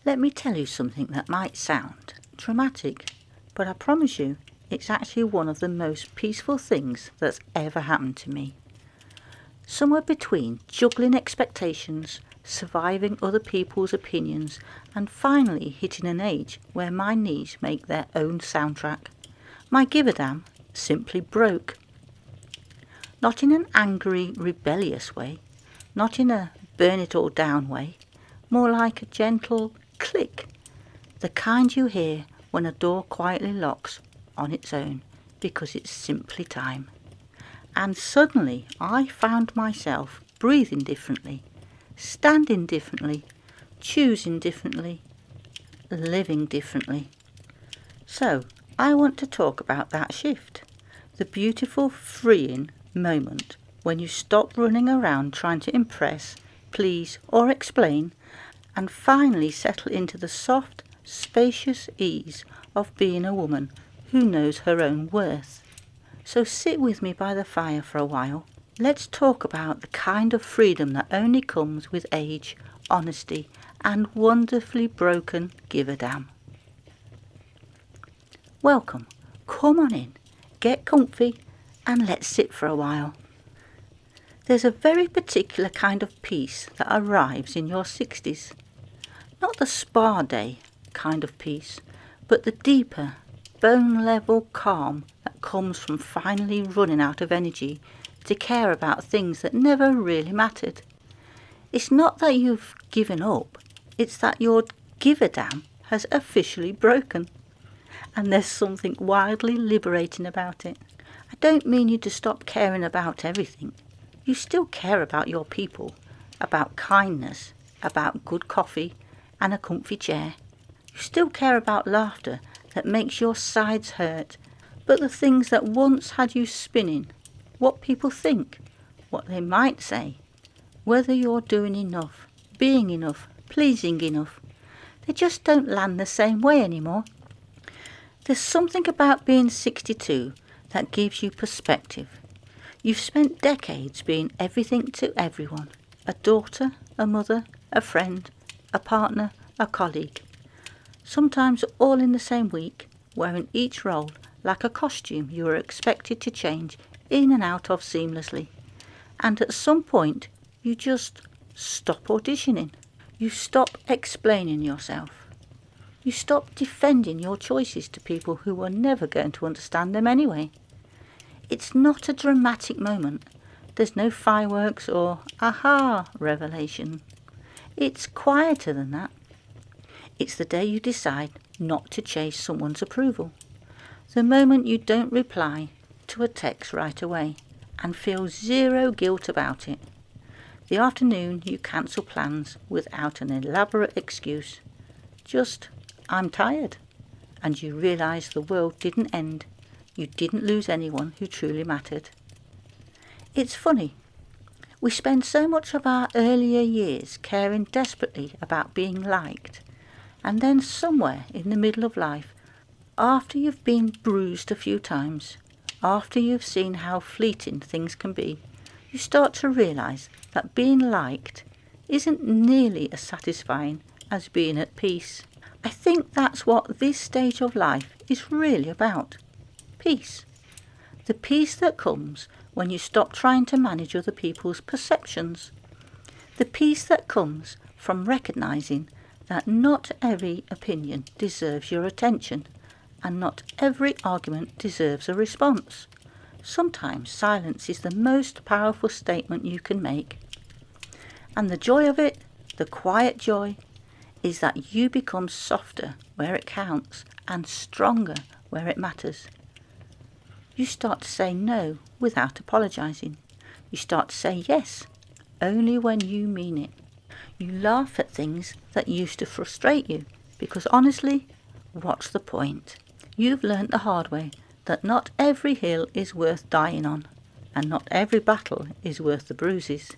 Let me tell you something that might sound dramatic, but I promise you it's actually one of the most peaceful things that's ever happened to me. Somewhere between juggling expectations, surviving other people's opinions, and finally hitting an age where my knees make their own soundtrack, my give a damn simply broke. Not in an angry, rebellious way, not in a burn it all down way, more like a gentle click, the kind you hear when a door quietly locks on its own because it's simply time. And suddenly I found myself breathing differently, standing differently, choosing differently, living differently. So I want to talk about that shift, the beautiful freeing moment when you stop running around trying to impress, please or explain, and finally settle into the soft, spacious ease of being a woman who knows her own worth. So sit with me by the fire for a while. Let's talk about the kind of freedom that only comes with age, honesty, and wonderfully broken give a damn. Welcome, come on in, get comfy, and let's sit for a while. There's a very particular kind of peace that arrives in your 60s. Not the spa day kind of peace, but the deeper, bone-level calm that comes from finally running out of energy to care about things that never really mattered. It's not that you've given up, it's that your give-a-damn has officially broken. And there's something wildly liberating about it. I don't mean you to stop caring about everything. You still care about your people, about kindness, about good coffee and a comfy chair. You still care about laughter that makes your sides hurt, but the things that once had you spinning, what people think, what they might say, whether you're doing enough, being enough, pleasing enough, they just don't land the same way anymore. There's something about being 62 that gives you perspective. You've spent decades being everything to everyone, a daughter, a mother, a friend, a partner, a colleague. Sometimes all in the same week, wearing each role like a costume you are expected to change in and out of seamlessly. And at some point, you just stop auditioning. You stop explaining yourself. You stop defending your choices to people who are never going to understand them anyway. It's not a dramatic moment. There's no fireworks or aha revelation. It's quieter than that. It's the day you decide not to chase someone's approval. The moment you don't reply to a text right away and feel zero guilt about it. The afternoon you cancel plans without an elaborate excuse. Just, I'm tired. And you realise the world didn't end. You didn't lose anyone who truly mattered. It's funny. We spend so much of our earlier years caring desperately about being liked. And then somewhere in the middle of life, after you've been bruised a few times, after you've seen how fleeting things can be, you start to realise that being liked isn't nearly as satisfying as being at peace. I think that's what this stage of life is really about. Peace. The peace that comes when you stop trying to manage other people's perceptions. The peace that comes from recognising that not every opinion deserves your attention and not every argument deserves a response. Sometimes silence is the most powerful statement you can make. And the joy of it, the quiet joy, is that you become softer where it counts and stronger where it matters. You start to say no without apologising. You start to say yes only when you mean it. You laugh at things that used to frustrate you because honestly, what's the point? You've learnt the hard way that not every hill is worth dying on and not every battle is worth the bruises.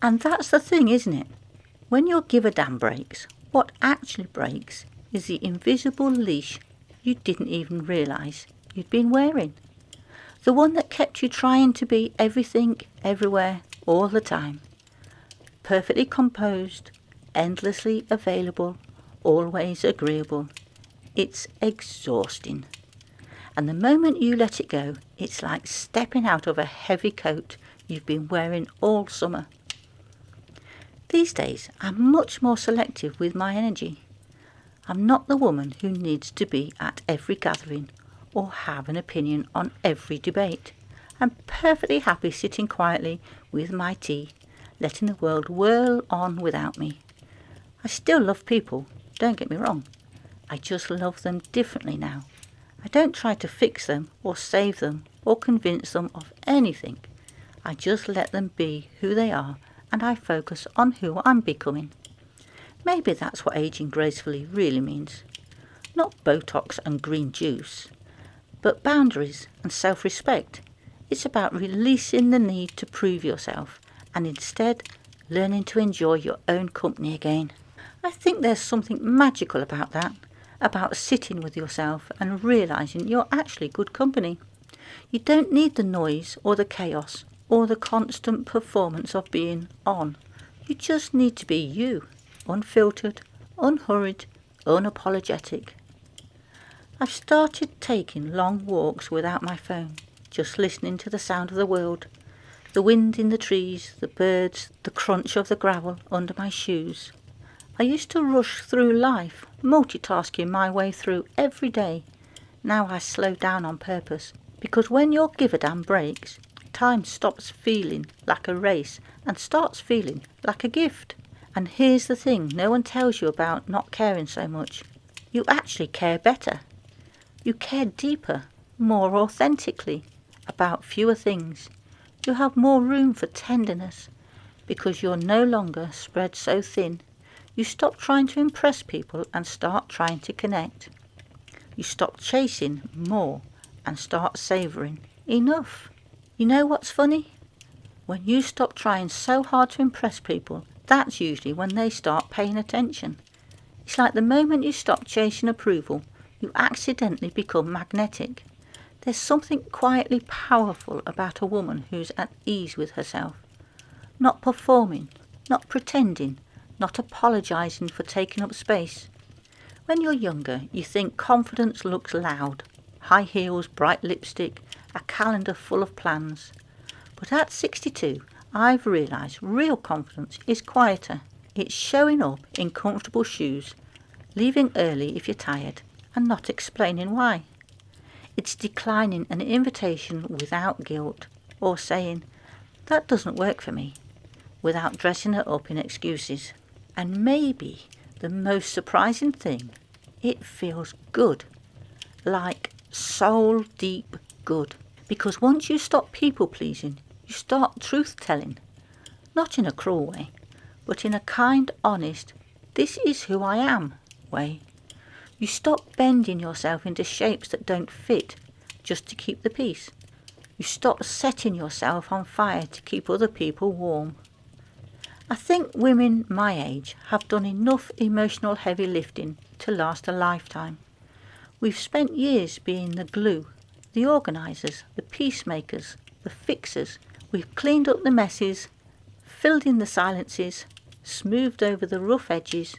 And that's the thing, isn't it? When your give a damn breaks, what actually breaks is the invisible leash you didn't even realise you'd been wearing. The one that kept you trying to be everything, everywhere, all the time. Perfectly composed, endlessly available, always agreeable. It's exhausting. And the moment you let it go, it's like stepping out of a heavy coat you've been wearing all summer. These days, I'm much more selective with my energy. I'm not the woman who needs to be at every gathering or have an opinion on every debate. I'm perfectly happy sitting quietly with my tea, letting the world whirl on without me. I still love people, don't get me wrong. I just love them differently now. I don't try to fix them or save them or convince them of anything. I just let them be who they are, and I focus on who I'm becoming. Maybe that's what aging gracefully really means. Not Botox and green juice, but boundaries and self-respect. It's about releasing the need to prove yourself and instead learning to enjoy your own company again. I think there's something magical about that, about sitting with yourself and realising you're actually good company. You don't need the noise or the chaos or the constant performance of being on. You just need to be you, unfiltered, unhurried, unapologetic. I've started taking long walks without my phone, just listening to the sound of the world, the wind in the trees, the birds, the crunch of the gravel under my shoes. I used to rush through life, multitasking my way through every day. Now I slow down on purpose, because when your give-a-damn breaks, time stops feeling like a race and starts feeling like a gift. And here's the thing no one tells you about not caring so much. You actually care better. You care deeper, more authentically, about fewer things. You have more room for tenderness, because you're no longer spread so thin. You stop trying to impress people and start trying to connect. You stop chasing more and start savouring enough. You know what's funny? When you stop trying so hard to impress people, that's usually when they start paying attention. It's like the moment you stop chasing approval, you accidentally become magnetic. There's something quietly powerful about a woman who's at ease with herself. Not performing, not pretending, not apologising for taking up space. When you're younger, you think confidence looks loud. High heels, bright lipstick, a calendar full of plans. But at 62, I've realised real confidence is quieter. It's showing up in comfortable shoes, leaving early if you're tired, and not explaining why. It's declining an invitation without guilt, or saying, "That doesn't work for me," without dressing it up in excuses. And maybe the most surprising thing, it feels good, like soul deep good. Because once you stop people pleasing, you start truth telling. Not in a cruel way, but in a kind, honest, this is who I am way. You stop bending yourself into shapes that don't fit just to keep the peace. You stop setting yourself on fire to keep other people warm. I think women my age have done enough emotional heavy lifting to last a lifetime. We've spent years being the glue, the organisers, the peacemakers, the fixers. We've cleaned up the messes, filled in the silences, smoothed over the rough edges,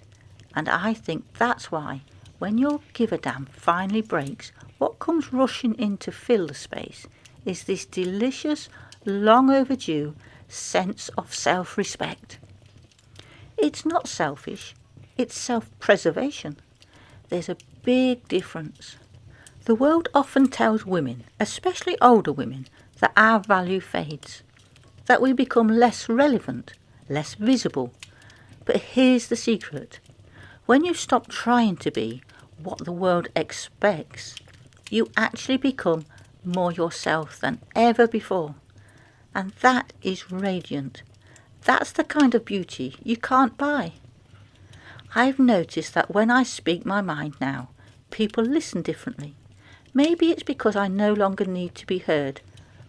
and I think that's why, when your give-a-damn finally breaks, what comes rushing in to fill the space is this delicious, long overdue sense of self-respect. It's not selfish, it's self-preservation. There's a big difference. The world often tells women, especially older women, that our value fades, that we become less relevant, less visible. But here's the secret. When you stop trying to be what the world expects, you actually become more yourself than ever before. And that is radiant. That's the kind of beauty you can't buy. I've noticed that when I speak my mind now, people listen differently. Maybe it's because I no longer need to be heard.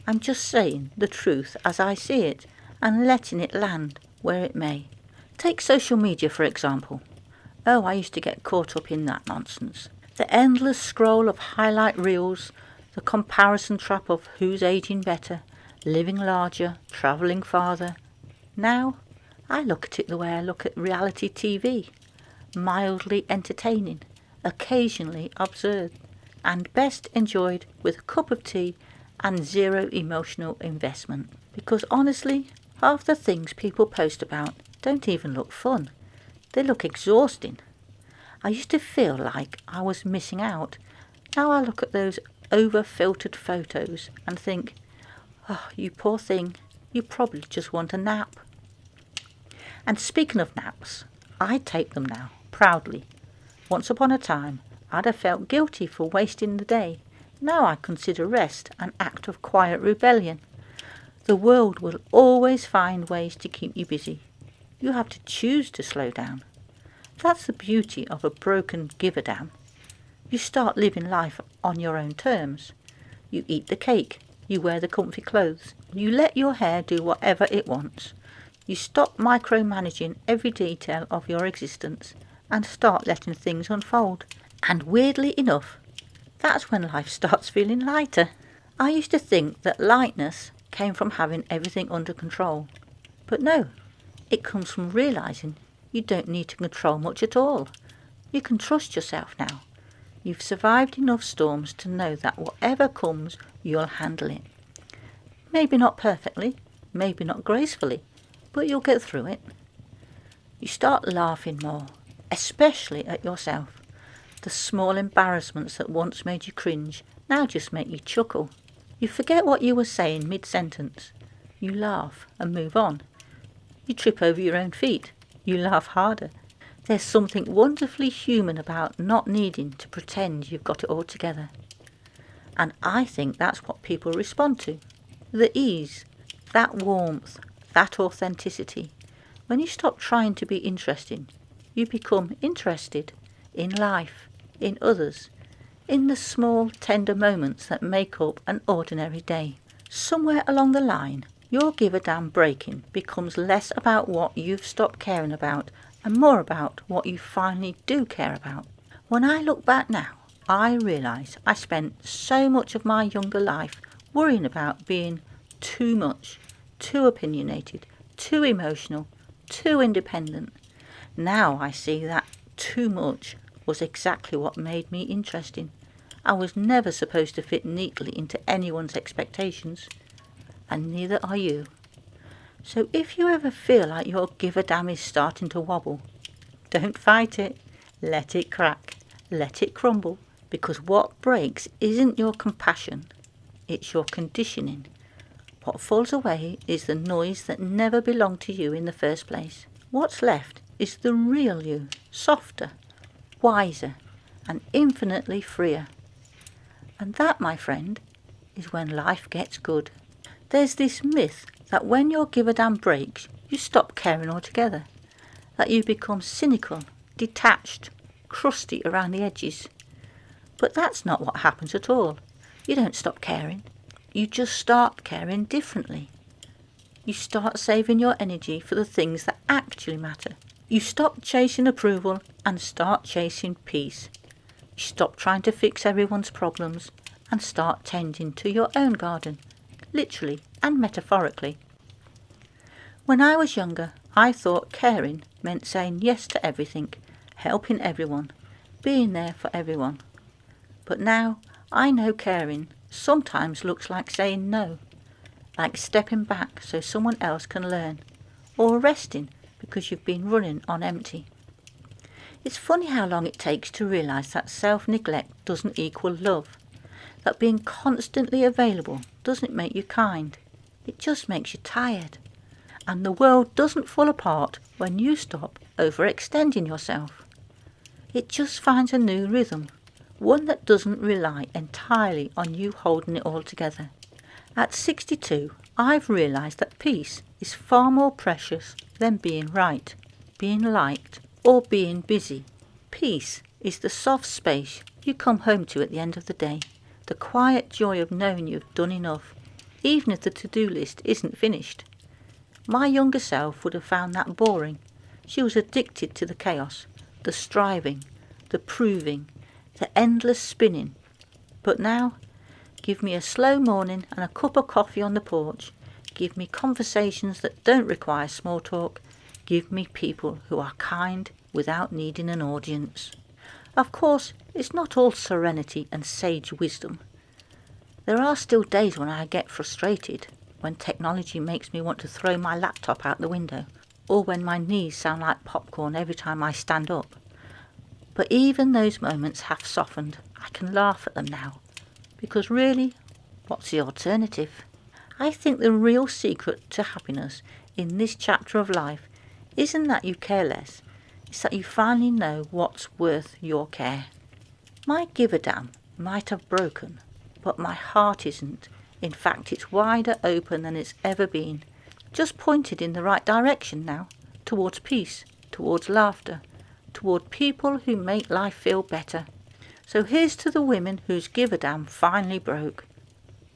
I'm just saying the truth as I see it and letting it land where it may. Take social media, for example. Oh, I used to get caught up in that nonsense. The endless scroll of highlight reels, the comparison trap of who's aging better, living larger, travelling farther. Now, I look at it the way I look at reality TV. mildly entertaining, occasionally absurd, and best enjoyed with a cup of tea and zero emotional investment. Because honestly, half the things people post about don't even look fun. They look exhausting. I used to feel like I was missing out. Now I look at those over-filtered photos and think, oh, you poor thing, you probably just want a nap. And speaking of naps, I take them now, proudly. Once upon a time, I'd have felt guilty for wasting the day. Now I consider rest an act of quiet rebellion. The world will always find ways to keep you busy. You have to choose to slow down. That's the beauty of a broken give-a-damn. You start living life on your own terms. You eat the cake, you wear the comfy clothes, you let your hair do whatever it wants. You stop micromanaging every detail of your existence and start letting things unfold. And weirdly enough, that's when life starts feeling lighter. I used to think that lightness came from having everything under control. But no, it comes from realising you don't need to control much at all. You can trust yourself now. You've survived enough storms to know that whatever comes, you'll handle it. Maybe not perfectly, maybe not gracefully, but you'll get through it. You start laughing more, especially at yourself. The small embarrassments that once made you cringe now just make you chuckle. You forget what you were saying mid-sentence. You laugh and move on. You trip over your own feet. You laugh harder. There's something wonderfully human about not needing to pretend you've got it all together. And I think that's what people respond to. The ease, that warmth, that authenticity. When you stop trying to be interesting, you become interested in life, in others, in the small, tender moments that make up an ordinary day. Somewhere along the line, your give-a-damn breaking becomes less about what you've stopped caring about and more about what you finally do care about. When I look back now, I realise I spent so much of my younger life worrying about being too much, too opinionated, too emotional, too independent. Now I see that too much was exactly what made me interesting. I was never supposed to fit neatly into anyone's expectations, and neither are you. So if you ever feel like your give-a-damn is starting to wobble, don't fight it. Let it crack. Let it crumble. Because what breaks isn't your compassion, it's your conditioning. What falls away is the noise that never belonged to you in the first place. What's left is the real you, softer, wiser, and infinitely freer. And that, my friend, is when life gets good. There's this myth that when your give-a-damn breaks, you stop caring altogether, that you become cynical, detached, crusty around the edges. But that's not what happens at all. You don't stop caring. You just start caring differently. You start saving your energy for the things that actually matter. You stop chasing approval and start chasing peace. You stop trying to fix everyone's problems and start tending to your own garden, literally and metaphorically. When I was younger, I thought caring meant saying yes to everything, helping everyone, being there for everyone. But now I know caring sometimes looks like saying no, like stepping back so someone else can learn, or resting because you've been running on empty. It's funny how long it takes to realise that self-neglect doesn't equal love, that being constantly available doesn't make you kind, it just makes you tired. And the world doesn't fall apart when you stop overextending yourself. It just finds a new rhythm, one that doesn't rely entirely on you holding it all together. At 62, I've realised that peace is far more precious than being right, being liked, or being busy. Peace is the soft space you come home to at the end of the day, the quiet joy of knowing you've done enough, even if the to-do list isn't finished. My younger self would have found that boring. She was addicted to the chaos, the striving, the proving, the endless spinning. But now, give me a slow morning and a cup of coffee on the porch. Give me conversations that don't require small talk. Give me people who are kind, without needing an audience. Of course, it's not all serenity and sage wisdom. There are still days when I get frustrated, when technology makes me want to throw my laptop out the window, or when my knees sound like popcorn every time I stand up. But even those moments have softened. I can laugh at them now, because really, what's the alternative? I think the real secret to happiness in this chapter of life isn't that you care less, it's that you finally know what's worth your care. My give a damn might have broken, but my heart isn't. In fact, it's wider open than it's ever been, just pointed in the right direction now, towards peace, towards laughter, toward people who make life feel better. So here's to the women whose give a damn finally broke,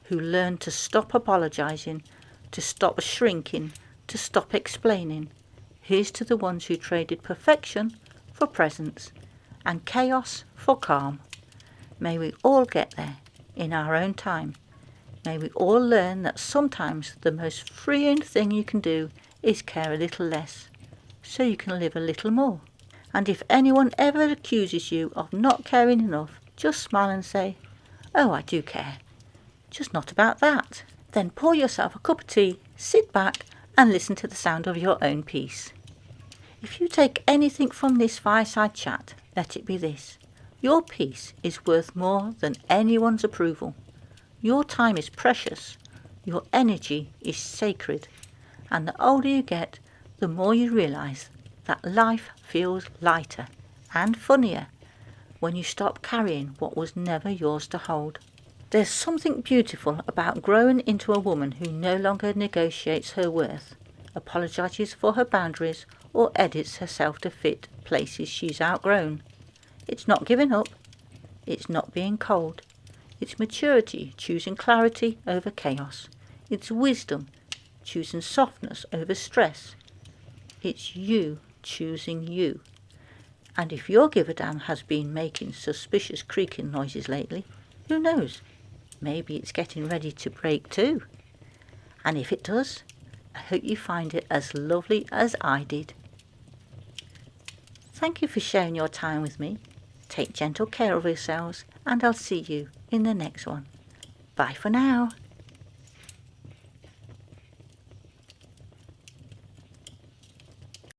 who learned to stop apologising, to stop shrinking, to stop explaining. Here's to the ones who traded perfection for presence and chaos for calm. May we all get there in our own time. May we all learn that sometimes the most freeing thing you can do is care a little less, so you can live a little more. And if anyone ever accuses you of not caring enough, just smile and say, "Oh, I do care. Just not about that." Then pour yourself a cup of tea, sit back and listen to the sound of your own peace. If you take anything from this fireside chat, let it be this. Your peace is worth more than anyone's approval. Your time is precious. Your energy is sacred. And the older you get, the more you realise that life feels lighter and funnier when you stop carrying what was never yours to hold. There's something beautiful about growing into a woman who no longer negotiates her worth, apologises for her boundaries, or edits herself to fit places she's outgrown. It's not giving up. It's not being cold. It's maturity, choosing clarity over chaos. It's wisdom, choosing softness over stress. It's you choosing you. And if your give a damn has been making suspicious creaking noises lately, who knows? Maybe it's getting ready to break too. And if it does, I hope you find it as lovely as I did. Thank you for sharing your time with me. Take gentle care of yourselves, and I'll see you in the next one. Bye for now.